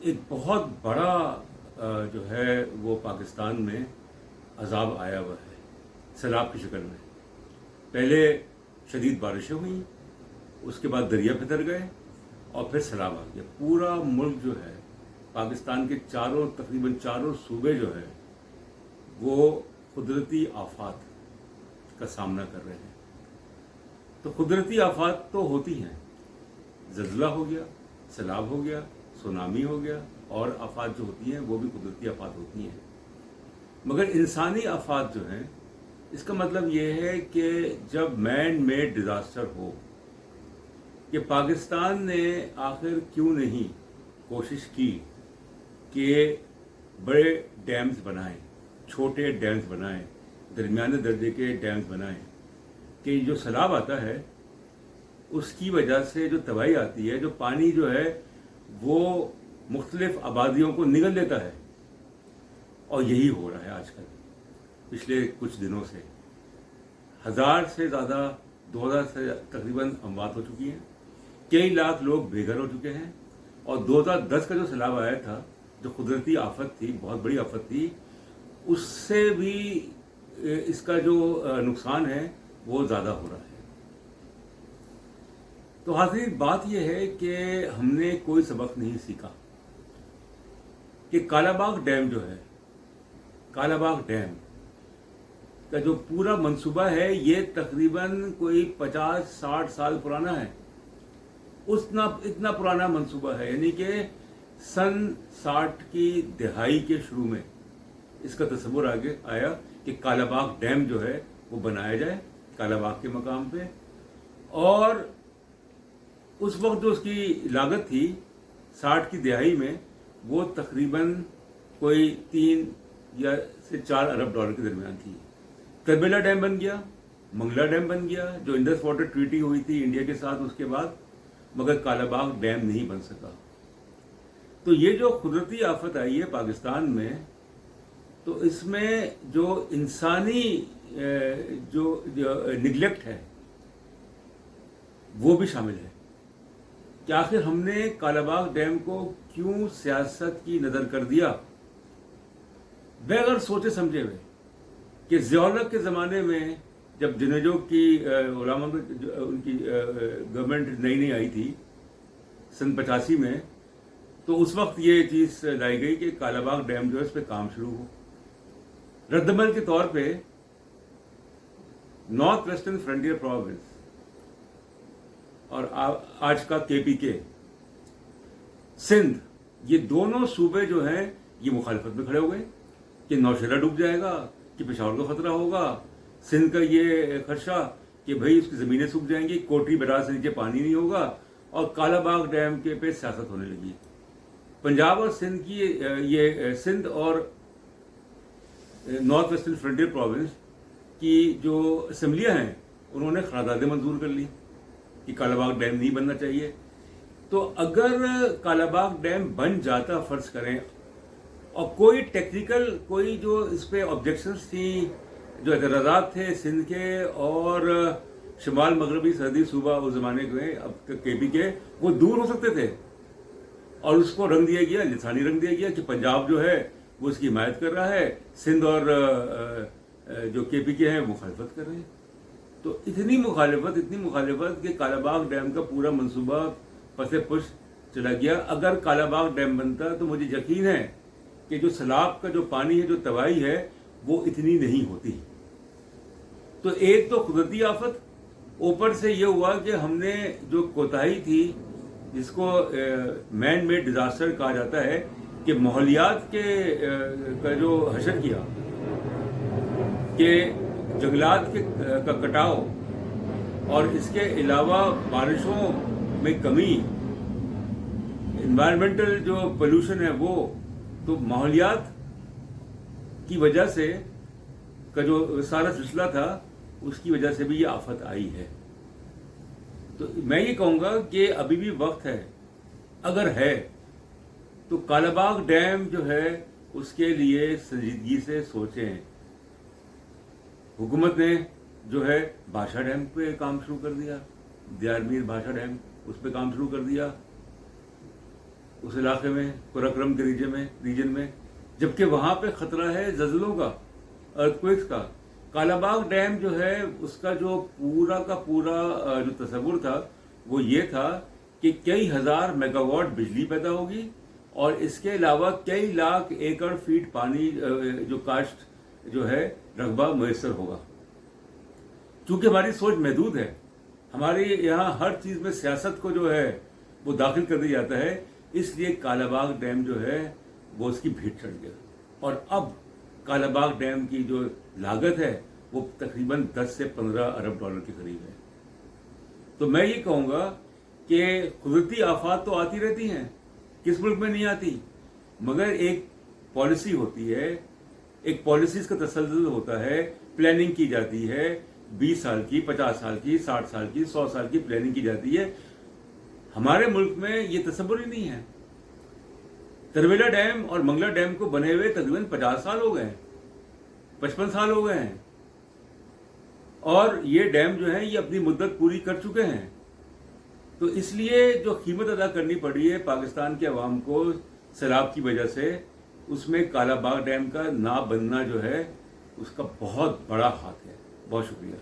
एक बहुत बड़ा जो है वो पाकिस्तान में अजाब आया हुआ है सैलाब की शक्ल में। पहले शदीद बारिशें हुई, उसके बाद दरिया फितर गए और फिर सैलाब आ गया। पूरा मुल्क जो है, पाकिस्तान के तकरीबन चारों सूबे जो है वो कुदरती आफात का सामना कर रहे हैं। तो कुदरती आफात तो होती हैं, ज़लज़ला हो गया, सैलाब हो गया, सुनामी हो गया, और आफात जो होती हैं वो भी कुदरती आफात होती हैं। मगर इंसानी आफात जो हैं, इसका मतलब ये है कि जब मैन मेड डिज़ास्टर हो, कि पाकिस्तान ने आखिर क्यों नहीं कोशिश की कि बड़े डैम्स बनाएं, छोटे डैम्स बनाएं, दरमियाने दर्जे के डैम्स बनाएं, कि जो सैलाब आता है उसकी वजह से जो तबाही आती है, जो पानी जो है वो मुख्तलिफ आबादियों को निगल लेता है। और यही हो रहा है आजकल। पिछले कुछ दिनों से 1000 से ज़्यादा, 2000 से तकरीबन अमवात हो चुकी हैं, कई लाख लोग बेघर हो चुके हैं। और 2010 का जो सैलाब आया था, जो कुदरती आफत थी, बहुत बड़ी आफत थी, उससे भी इसका जो नुकसान है वो ज़्यादा हो रहा है। तो हाज़रीन, बात यह है कि हमने कोई सबक नहीं सीखा कि कालाबाग डैम जो है, कालाबाग डैम का जो पूरा मंसूबा है ये तकरीबन कोई 50-60 साल पुराना है। इतना पुराना मंसूबा है, यानी कि सन 60 की दहाई के शुरू में इसका तस्वुर आगे आया कि कालाबाग डैम जो है वो बनाया जाए कालाबाग के मकाम पे। और उस वक्त जो उसकी लागत थी 60 की दहाई में, वो तकरीबन कोई 3 या से 4 अरब डॉलर के दरमियान थी। करबेला डैम बन गया, मंगला डैम बन गया, जो इंडस वाटर ट्रीटी हुई थी इंडिया के साथ उसके बाद, मगर कालाबाग डैम नहीं बन सका। तो ये जो कुदरती आफत आई है पाकिस्तान में, तो इसमें जो इंसानी जो निगलेक्ट है वो भी शामिल है कि आखिर हमने कालाबाग डैम को क्यों सियासत की नज़र कर दिया, बगैर सोचे समझे हुए। कि ज़िया-उल-हक के ज़माने में जब जुनेजो की उलामा उनकी गवर्नमेंट नई आई थी सन 85 में, तो उस वक्त ये चीज़ लाई गई कि कालाबाग डैम जो है उस पर काम शुरू हो। रद्दमल के तौर पे नॉर्थ वेस्टर्न फ्रंटियर प्रोविंस और आज का KPK, सिंध, ये दोनों सूबे जो हैं ये मुखालफत में खड़े हो गए कि नौशेरा डूब जाएगा, कि पेशावर को खतरा होगा। सिंध का ये खदशा कि भाई उसकी ज़मीनें सूख जाएंगी, कोटरी बराज से नीचे पानी नहीं होगा, और कालाबाग डैम के पे सियासत होने लगी। पंजाब और सिंध की ये सिंध और नॉर्थ वेस्टर्न फ्रंटियर प्रोविंस की जो असम्बलियाँ हैं उन्होंने करारदादें मंजूर कर ली कि कालाबाग डैम नहीं बनना चाहिए। तो अगर कालाबाग डैम बन जाता, फर्ज करें, और कोई टेक्निकल, कोई जो इस पे ऑब्जेक्शंस थी, जो एतराज़ात थे सिंध के और शुमाल मगरबी सरहदी सूबा उस ज़माने के, अब KPK, वो दूर हो सकते थे। और उसको रंग दिया गया, लिसानी रंग दिया गया कि पंजाब जो है वो उसकी हिमायत कर रहा है, सिंध और जो KPK है मुखालफत कर रहे हैं। तो इतनी मुखालफत कि कालाबाग डैम का पूरा मंसूबा पसे पुश चला गया। अगर कालाबाग डैम बनता तो मुझे यकीन है कि जो सैलाब का जो पानी है, जो तबाही है, वो इतनी नहीं होती। तो एक तो कुदरती आफत, ऊपर से ये हुआ कि हमने जो कोताही थी, जिसको मैन मेड डिजास्टर कहा जाता है, कि माहौलियात के का जो हशर किया, कि जंगलात का कटाव, और इसके अलावा बारिशों में कमी, इन्वायरमेंटल जो पोल्यूशन है वो, तो माहौलियात की वजह से का जो सारा सिलसिला था उसकी वजह से भी ये आफत आई है। तो मैं ये कहूँगा कि अभी भी वक्त है, अगर है तो कालाबाग डैम जो है उसके लिए संजीदगी से सोचें। हुकूमत ने जो है भाषा डैम पे काम शुरू कर दिया, दियारमीर भाषा डैम, उस पे काम शुरू कर दिया। उस इलाके में, कुराक्रम के रीजन में, जबकि वहाँ पे खतरा है ज़लज़लों का, अर्थक्वेक्स का। कालाबाग डैम जो है उसका जो पूरा का पूरा जो तस्वुर था वो ये था कि कई हज़ार मेगावाट बिजली पैदा होगी और इसके अलावा कई लाख एकड़ फीट पानी जो काश्त जो है रकबा मैसर होगा। क्योंकि हमारी सोच महदूद है, हमारे यहाँ हर चीज़ में सियासत को जो है वो दाखिल कर दिया जाता है, इसलिए कालाबाग डैम जो है वो उसकी भीड़ चढ़ गया। और अब कालाबाग डैम की जो लागत है वो तकरीबन 10 से 15 अरब डॉलर के करीब है। तो मैं ये कहूँगा कि कुदरती आफात तो आती रहती हैं, किस मुल्क में नहीं आती, मगर एक पॉलिसी होती है, एक पॉलिसीज का तसल्सल होता है, प्लानिंग की जाती है, 20 साल की, 50 साल की, 60 साल की, 100 साल की प्लानिंग की जाती है। हमारे मुल्क में ये तसव्वुर ही नहीं है। तरवेला डैम और मंगला डैम को बने हुए तकरीबन 50 साल हो गए हैं, 55 साल हो गए हैं, और ये डैम जो है ये अपनी मुद्दत पूरी कर चुके हैं। तो इसलिए जो कीमत अदा करनी पड़ी है पाकिस्तान के अवाम को सैलाब की वजह से, उसमें कालाबाग डैम का ना बनना जो है उसका बहुत बड़ा हाथ है। बहुत शुक्रिया।